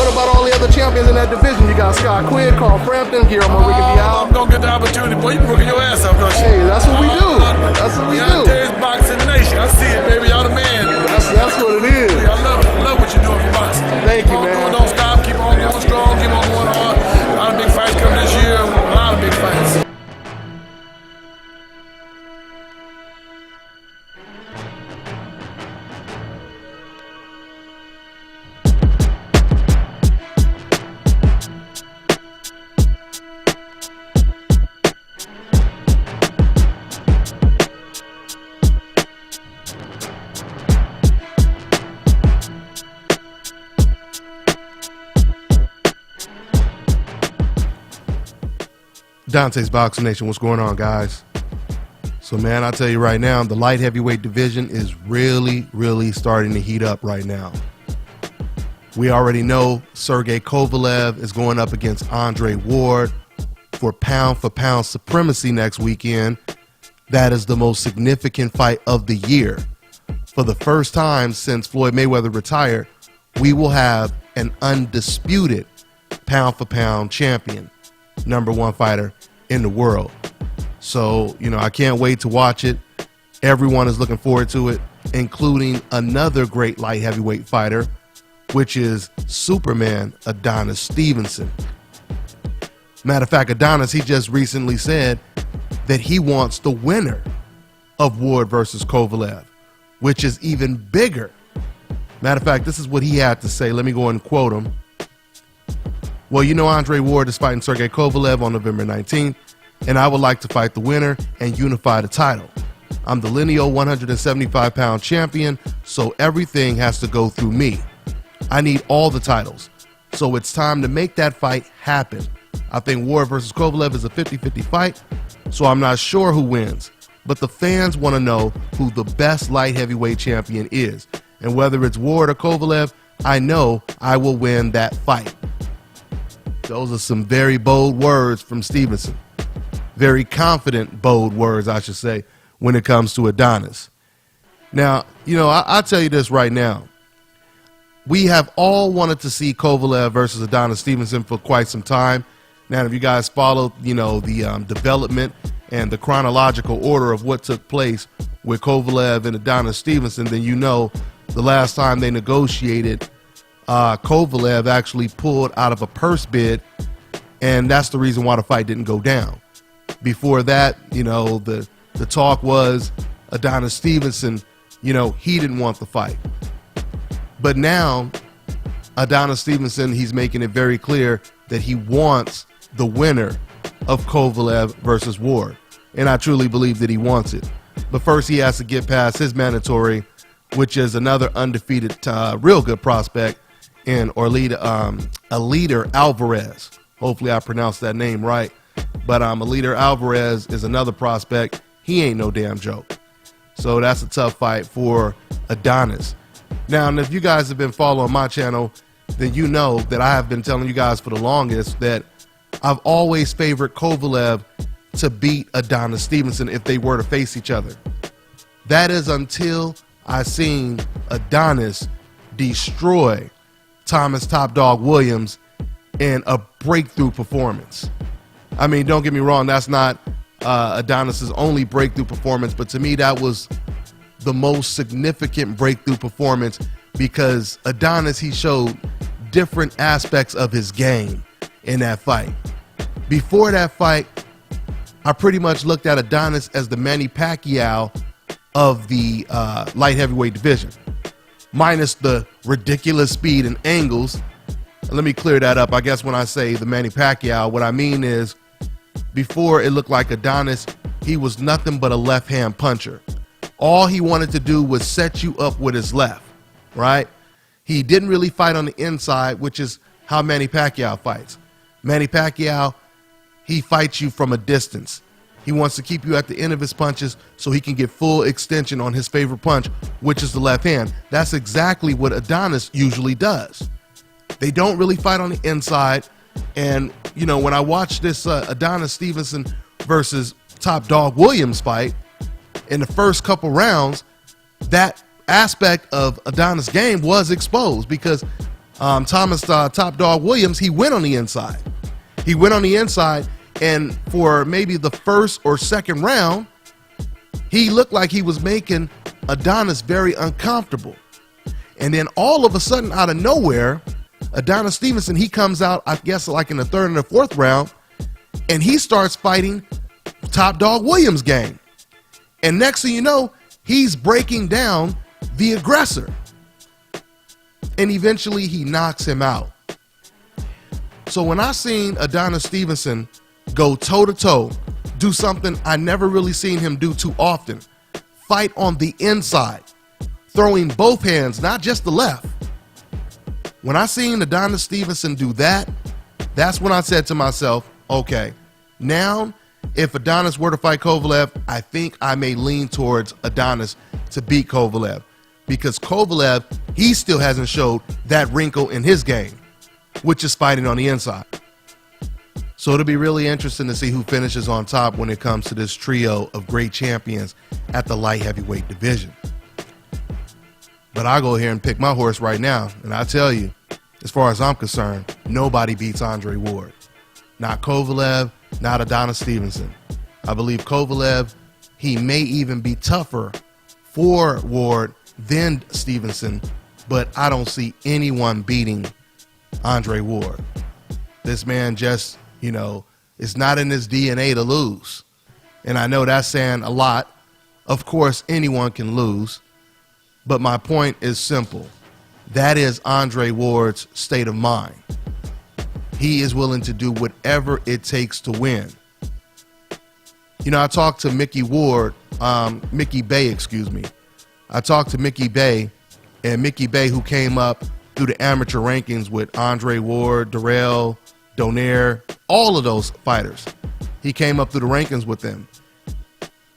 what about all the other champions in that division? You got Scott Quinn, Carl Frampton, Guillermo Rigondeaux. I'm gonna get the opportunity, boy. You working your ass off, don't you? Hey, that's what we do. That's what we do. DONTAE'S Boxing Nation. I see it, baby. Y'all the man. That's what it is. I love what you're doing for boxing. Thank you, man. Don't stop. Keep on going strong. Keep on going hard. A lot of big fights coming this year. A lot of big fights. DONTAE'S Boxing Nation, what's going on, guys? So, man, I'll tell you right now, the light heavyweight division is really starting to heat up right now. We already know Sergey Kovalev is going up against Andre Ward for pound supremacy next weekend. That is the most significant fight of the year. For the first time since Floyd Mayweather retired, we will have an undisputed pound-for-pound champion, #1 fighter in the world. So, I can't wait to watch it. Everyone is looking forward to it, including another great light heavyweight fighter, which is Superman Adonis Stevenson. Matter of fact, Adonis, he just recently said that he wants the winner of Ward versus Kovalev, which is even bigger. Matter of fact, this is what he had to say. Let me go and quote him. Well, Andre Ward is fighting Sergey Kovalev on November 19th, and I would like to fight the winner and unify the title. I'm the lineal 175-pound champion, so everything has to go through me. I need all the titles, so it's time to make that fight happen. I think Ward versus Kovalev is a 50-50 fight, so I'm not sure who wins, but the fans want to know who the best light heavyweight champion is, and whether it's Ward or Kovalev, I know I will win that fight. Those are some very bold words from Stevenson. Very confident, bold words, I should say, when it comes to Adonis. Now, I'll tell you this right now. We have all wanted to see Kovalev versus Adonis Stevenson for quite some time. Now, if you guys followed, the development and the chronological order of what took place with Kovalev and Adonis Stevenson, then the last time they negotiated, Kovalev actually pulled out of a purse bid, and that's the reason why the fight didn't go down. Before that, the talk was Adonis Stevenson, he didn't want the fight. But now, Adonis Stevenson, he's making it very clear that he wants the winner of Kovalev versus Ward, and I truly believe that he wants it. But first, he has to get past his mandatory, which is another undefeated, real good prospect, in Eleider Alvarez. Hopefully I pronounced that name right. But Eleider Alvarez is another prospect. He ain't no damn joke. So that's a tough fight for Adonis. Now, and if you guys have been following my channel, then you know that I have been telling you guys for the longest that I've always favored Kovalev to beat Adonis Stevenson if they were to face each other. That is until I seen Adonis destroy Thomas Top Dog Williams in a breakthrough performance. I mean, don't get me wrong, that's not Adonis's only breakthrough performance, but to me that was the most significant breakthrough performance because Adonis, he showed different aspects of his game in that fight. Before that fight, I pretty much looked at Adonis as the Manny Pacquiao of the light heavyweight division, minus the ridiculous speed and angles. Let me clear that up. I guess when I say the Manny Pacquiao, what I mean is before it looked like Adonis, he was nothing but a left-hand puncher. All he wanted to do was set you up with his left, right? He didn't really fight on the inside, which is how Manny Pacquiao fights. Manny Pacquiao, he fights you from a distance. He wants to keep you at the end of his punches so he can get full extension on his favorite punch, which is the left hand. That's exactly what Adonis usually does. They don't really fight on the inside. And, when I watched this Adonis Stevenson versus Top Dog Williams fight, in the first couple rounds, that aspect of Adonis' game was exposed because Thomas Top Dog Williams, he went on the inside. He went on the inside, and for maybe the first or second round, he looked like he was making Adonis very uncomfortable. And then all of a sudden, out of nowhere, Adonis Stevenson, he comes out, I guess, like in the third and the fourth round, and he starts fighting Top Dog Williams' game. And next thing you know, he's breaking down the aggressor. And eventually he knocks him out. So when I seen Adonis Stevenson go toe-to-toe, do something I never really seen him do too often, fight on the inside, throwing both hands, not just the left. When I seen Adonis Stevenson do that, that's when I said to myself, okay, now if Adonis were to fight Kovalev, I think I may lean towards Adonis to beat Kovalev, because Kovalev, he still hasn't showed that wrinkle in his game, which is fighting on the inside. So it'll be really interesting to see who finishes on top when it comes to this trio of great champions at the light heavyweight division. But I'll go here and pick my horse right now, and I tell you, as far as I'm concerned, nobody beats Andre Ward. Not Kovalev, not Adonis Stevenson. I believe Kovalev, he may even be tougher for Ward than Stevenson, but I don't see anyone beating Andre Ward. This man just, it's not in his DNA to lose. And I know that's saying a lot. Of course, anyone can lose. But my point is simple. That is Andre Ward's state of mind. He is willing to do whatever it takes to win. I talked to Mickey Bay. I talked to Mickey Bay, and Mickey Bay, who came up through the amateur rankings with Andre Ward, Darrell, Donaire, all of those fighters. He came up through the rankings with them.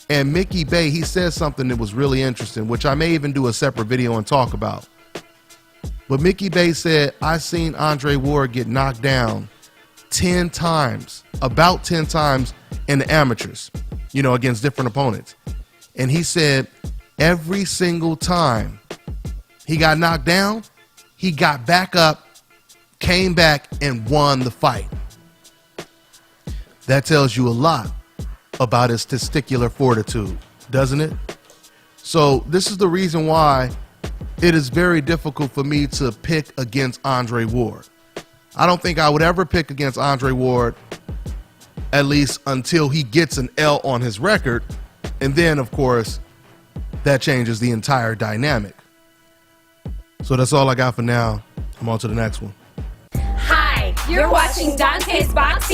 And Mickey Bay, he said something that was really interesting, which I may even do a separate video and talk about. But Mickey Bay said, I seen Andre Ward get knocked down 10 times, about 10 times in the amateurs, against different opponents. And he said every single time he got knocked down, he got back up, came back, and won the fight. That tells you a lot about his testicular fortitude, doesn't it? So this is the reason why it is very difficult for me to pick against Andre Ward. I don't think I would ever pick against Andre Ward, at least until he gets an L on his record. And then, of course, that changes the entire dynamic. So that's all I got for now. I'm on to the next one. Hi, you're watching Dante's Box